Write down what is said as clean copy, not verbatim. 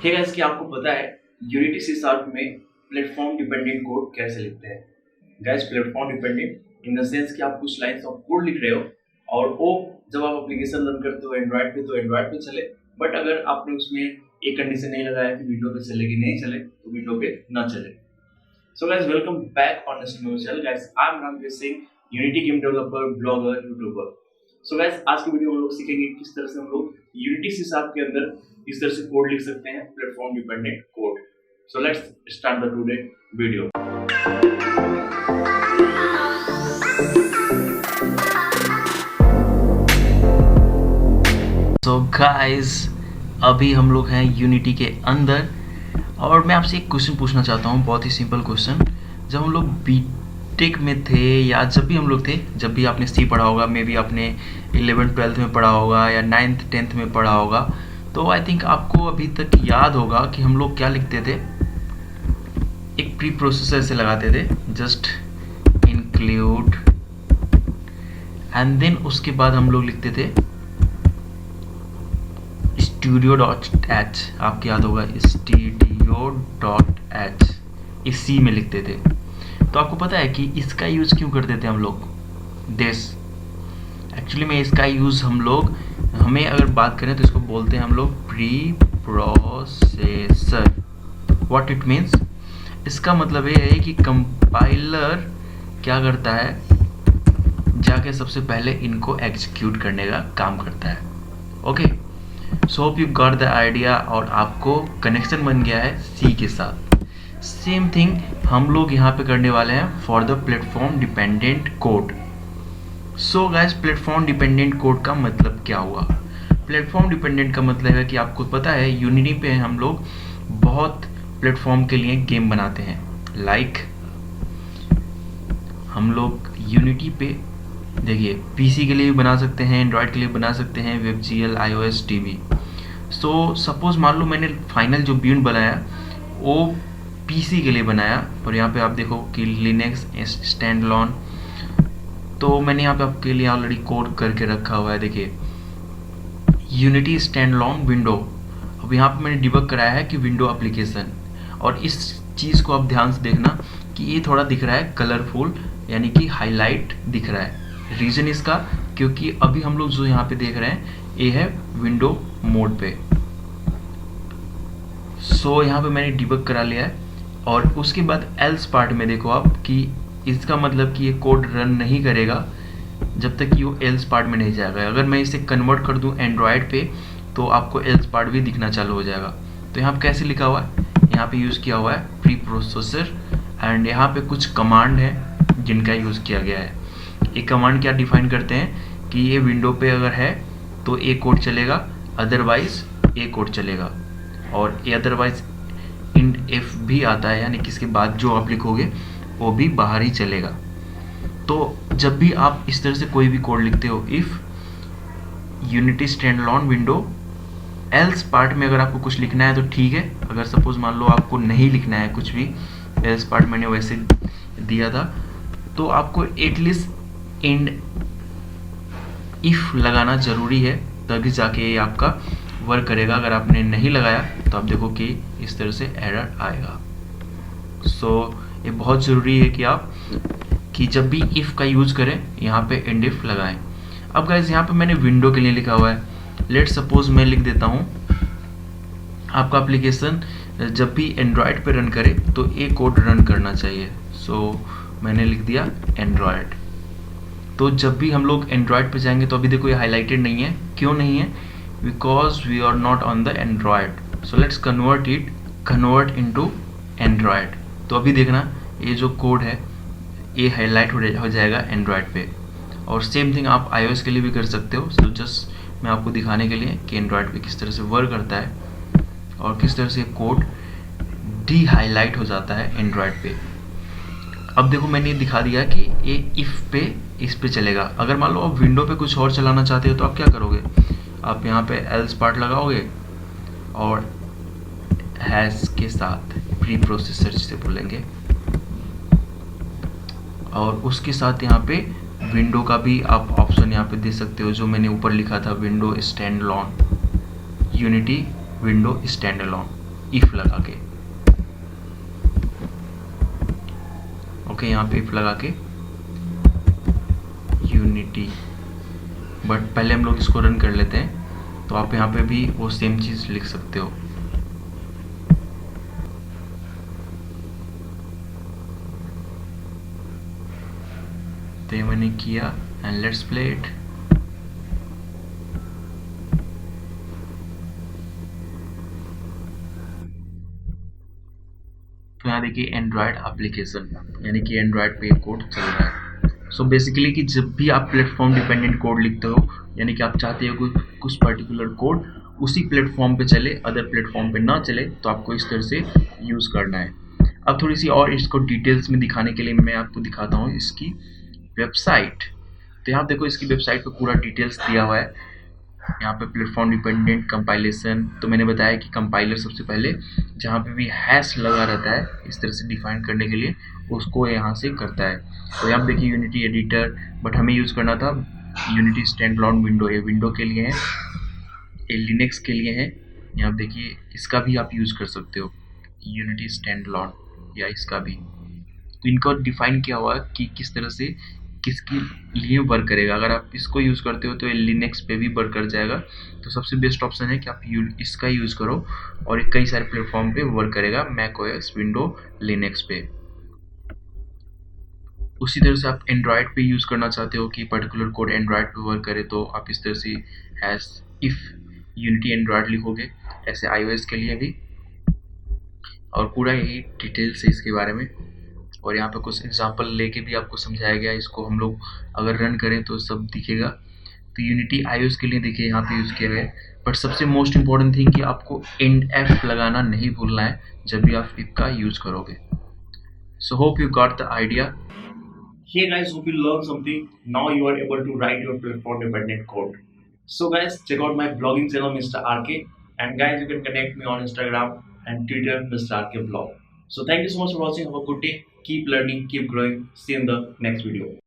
Hey guys, क्या आपको पता है यूनिटी सी शार्प में प्लेटफॉर्म डिपेंडेंट कोड कैसे लिखते हैं? Guys, platform dependent in the sense कि आप कुछ लाइंस ऑफ कोड लिख रहे हो और वो जब आप एप्लीकेशन रन करते हो एंड्रॉइड पे तो एंड्रॉइड पे चले, बट अगर आपने उसमें एक कंडीशन नहीं लगाया कि विंडो पे चले कि नहीं चले तो विंडो पे ना चले। So guys, welcome back on channel. Guys, I am Ranveer Singh, unity game developer, blogger, YouTuber. So guys, आज की वीडियो में हम लोग सीखेंगे किस तरह से हम लोग यूनिटी सी शार्प के अंदर इस तरह से कोड लिख सकते हैं, platform dependent code. So let's start the today video. So guys, अभी हम लोग हैं यूनिटी के अंदर और मैं आपसे एक क्वेश्चन पूछना चाहता हूँ, बहुत ही सिंपल क्वेश्चन। जब हम लोग बीटेक में थे या जब भी हम लोग थे, जब भी आपने सी पढ़ा होगा, मे बी आपने 11th-12th में पढ़ा होगा या 9th-10th में पढ़ा होगा, तो आई थिंक आपको अभी तक याद होगा कि हम लोग क्या लिखते थे। एक प्री प्रोसेसर से लगाते थे, जस्ट इंक्लूड, एंड देन उसके बाद हम लोग लिखते थे studio.h। आपको याद होगा studio.h, इस सी में लिखते थे। तो आपको पता है कि इसका यूज़ क्यों करते थे हम लोग? दिस एक्चुअली में इसका यूज़ हम लोग, हमें अगर बात करें तो इसको बोलते हैं हम लोग pre processor. What it means, इसका मतलब ये है कि कंपाइलर क्या करता है, जाके सबसे पहले इनको एग्जीक्यूट करने का काम करता है। Okay, so hope you got the idea और आपको कनेक्शन बन गया है सी के साथ। सेम थिंग हम लोग यहाँ पे करने वाले हैं for the platform dependent code. So guys, platform dependent code का मतलब क्या हुआ? प्लेटफॉर्म डिपेंडेंट का मतलब है कि आपको पता है यूनिटी पे हम लोग बहुत प्लेटफॉर्म के लिए गेम बनाते हैं। लाइक हम लोग यूनिटी पे देखिए पीसी के लिए भी बना सकते हैं, एंड्रॉयड के लिए बना सकते हैं, WebGL, iOS, TV। So suppose मान लो मैंने फाइनल जो बिल्ड बनाया वो पीसी के लिए बनाया, और यहाँ पे आप देखो कि लिनक्स स्टैंड अलोन, तो मैंने यहाँ पे आपके लिए ऑलरेडी कोड करके रखा हुआ है। देखिए यूनिटी स्टैंड अलोन विंडो, अब यहाँ पे मैंने डिबग कराया है कि विंडो एप्लीकेशन, और इस चीज़ को आप ध्यान से देखना कि ये थोड़ा दिख रहा है कलरफुल, यानी कि हाईलाइट दिख रहा है। रीज़न इसका क्योंकि अभी हम लोग जो यहाँ पे देख रहे हैं ये है विंडो मोड पे। सो यहाँ पे मैंने डिबग करा लिया है, और उसके बाद एल्स पार्ट में देखो आप कि इसका मतलब कि ये कोड रन नहीं करेगा जब तक कि वो एल्स पार्ट में नहीं जाएगा। अगर मैं इसे कन्वर्ट कर दूँ एंड्रॉयड पे तो आपको एल्स पार्ट भी दिखना चालू हो जाएगा। तो यहाँ पे कैसे लिखा हुआ है, यहाँ पे यूज़ किया हुआ है प्री प्रोसेसर, एंड यहाँ पे कुछ कमांड है जिनका यूज़ किया गया है। एक कमांड क्या डिफाइन करते हैं कि ये विंडो पे अगर है तो ए कोड चलेगा, अदरवाइज ए कोड चलेगा, और ये अदरवाइज इंड एफ भी आता है, यानी कि इसके बाद जो आप लिखोगे वो भी बाहर ही चलेगा। तो जब भी आप इस तरह से कोई भी कोड लिखते हो, if unity stand alone window else part में अगर आपको कुछ लिखना है तो ठीक है। अगर सपोज मान लो आपको नहीं लिखना है कुछ भी, एल्स पार्ट मैंने वैसे दिया था, तो आपको एटलीस्ट एंड इफ लगाना ज़रूरी है, तभी जाके ये आपका वर्क करेगा। अगर आपने नहीं लगाया तो आप देखो कि इस तरह से एरर आएगा। सो ये बहुत ज़रूरी है कि आप जब भी इफ़ का यूज़ करें यहाँ पे एंड इफ लगाएं। अब गाइस, यहाँ पे मैंने विंडो के लिए लिखा हुआ है। लेट सपोज मैं लिख देता हूँ, आपका एप्लीकेशन जब भी एंड्रॉयड पे रन करे तो ये कोड रन करना चाहिए। सो मैंने लिख दिया एंड्रॉयड। तो जब भी हम लोग एंड्रॉयड पे जाएंगे तो अभी देखो ये हाईलाइटेड नहीं है, क्यों नहीं है? Because we are not on the Android. So let's convert into Android. तो अभी देखना ये जो कोड है ये हाईलाइट हो जाएगा एंड्रॉयड पे, और सेम थिंग आप iOS के लिए भी कर सकते हो। सो जस्ट मैं आपको दिखाने के लिए कि एंड्रॉयड पे किस तरह से वर्क करता है और किस तरह से कोड डी हाईलाइट हो जाता है एंड्रॉयड पे। अब देखो मैंने दिखा दिया कि ये इफ पे इस पे चलेगा। अगर मान लो आप विंडो पे कुछ और चलाना चाहते हो तो आप क्या करोगे? आप यहाँ पे एल्स पार्ट लगाओगे और हैश के साथ प्री प्रोसेसर जिसे बोलेंगे, और उसके साथ यहाँ पे विंडो का भी आप ऑप्शन यहाँ पे दे सकते हो, जो मैंने ऊपर लिखा था window stand alone, unity window stand alone. If लगा के। ओके, यहाँ पे इफ लगा के यूनिटी, बट पहले हम लोग इसको रन कर लेते हैं। तो आप यहाँ पे भी वो सेम चीज लिख सकते हो। तो ये मैंने किया एंड लेट्स प्ले इट। तो यहाँ देखिए एंड्रॉयड एप्लीकेशन, यानी कि एंड्रॉयड पे कोड चल रहा है। सो बेसिकली कि जब भी आप प्लेटफॉर्म डिपेंडेंट कोड लिखते हो, यानी कि आप चाहते हो कि कुछ पर्टिकुलर कोड उसी प्लेटफॉर्म पे चले, अदर प्लेटफॉर्म पे ना चले, तो आपको इस तरह से यूज़ करना है। अब थोड़ी सी और इसको डिटेल्स में दिखाने के लिए मैं आपको दिखाता हूँ इसकी वेबसाइट। तो यहाँ देखो इसकी वेबसाइट पे पूरा डिटेल्स दिया हुआ है। यहाँ पे प्लेटफॉर्म डिपेंडेंट कंपाइलेशन, तो मैंने बताया कि कंपाइलर सबसे पहले जहाँ पे भी हैश लगा रहता है इस तरह से डिफाइन करने के लिए, उसको यहाँ से करता है। तो यहाँ पे देखिए यूनिटी एडिटर, बट हमें यूज़ करना था यूनिटी स्टैंड अलोन विंडो। ये विंडो के लिए है, ये लिनक्स के लिए है। यहाँ देखिए इसका भी आप यूज़ कर सकते हो, यूनिटी स्टैंड अलोन या इसका भी। तो इनका डिफाइन किया हुआ है कि किस तरह से किसके लिए वर्क करेगा। अगर आप इसको यूज़ करते हो तो ये लिनक्स पे भी वर्क कर जाएगा। तो सबसे बेस्ट ऑप्शन है कि आप इसका यूज़ करो, और कई सारे प्लेटफॉर्म पे वर्क करेगा, मैक ओएस, विंडो, लिनक्स पे। उसी तरह से आप एंड्रॉयड पे यूज़ करना चाहते हो कि पर्टिकुलर कोड एंड्रॉयड पे वर्क करे, तो आप इस तरह से हैश इफ यूनिटी एंड्रॉयड लिखोगे, ऐसे iOS के लिए भी। और पूरा यही डिटेल्स है इसके बारे में, और यहाँ पे कुछ एग्जांपल लेके भी आपको समझाया गया। इसको हम लोग अगर रन करें तो सब दिखेगा। तो यूनिटी iOS के लिए देखिए यहाँ पे यूज़ किया गया है, बट सबसे मोस्ट इम्पॉर्टेंट थिंग कि आपको एंड एफ लगाना नहीं भूलना है जब भी आप इफ का यूज़ करोगे। So hope you got the idea. Hey guys, hope you learned something. Now you are able to write your platform dependent code. So guys, check out my blogging channel Mr. RK, and guys you can connect me on Instagram and Twitter Mr. RK Blog. So thank you so much for watching. Have a good day. Keep learning, keep growing. See you in the next video.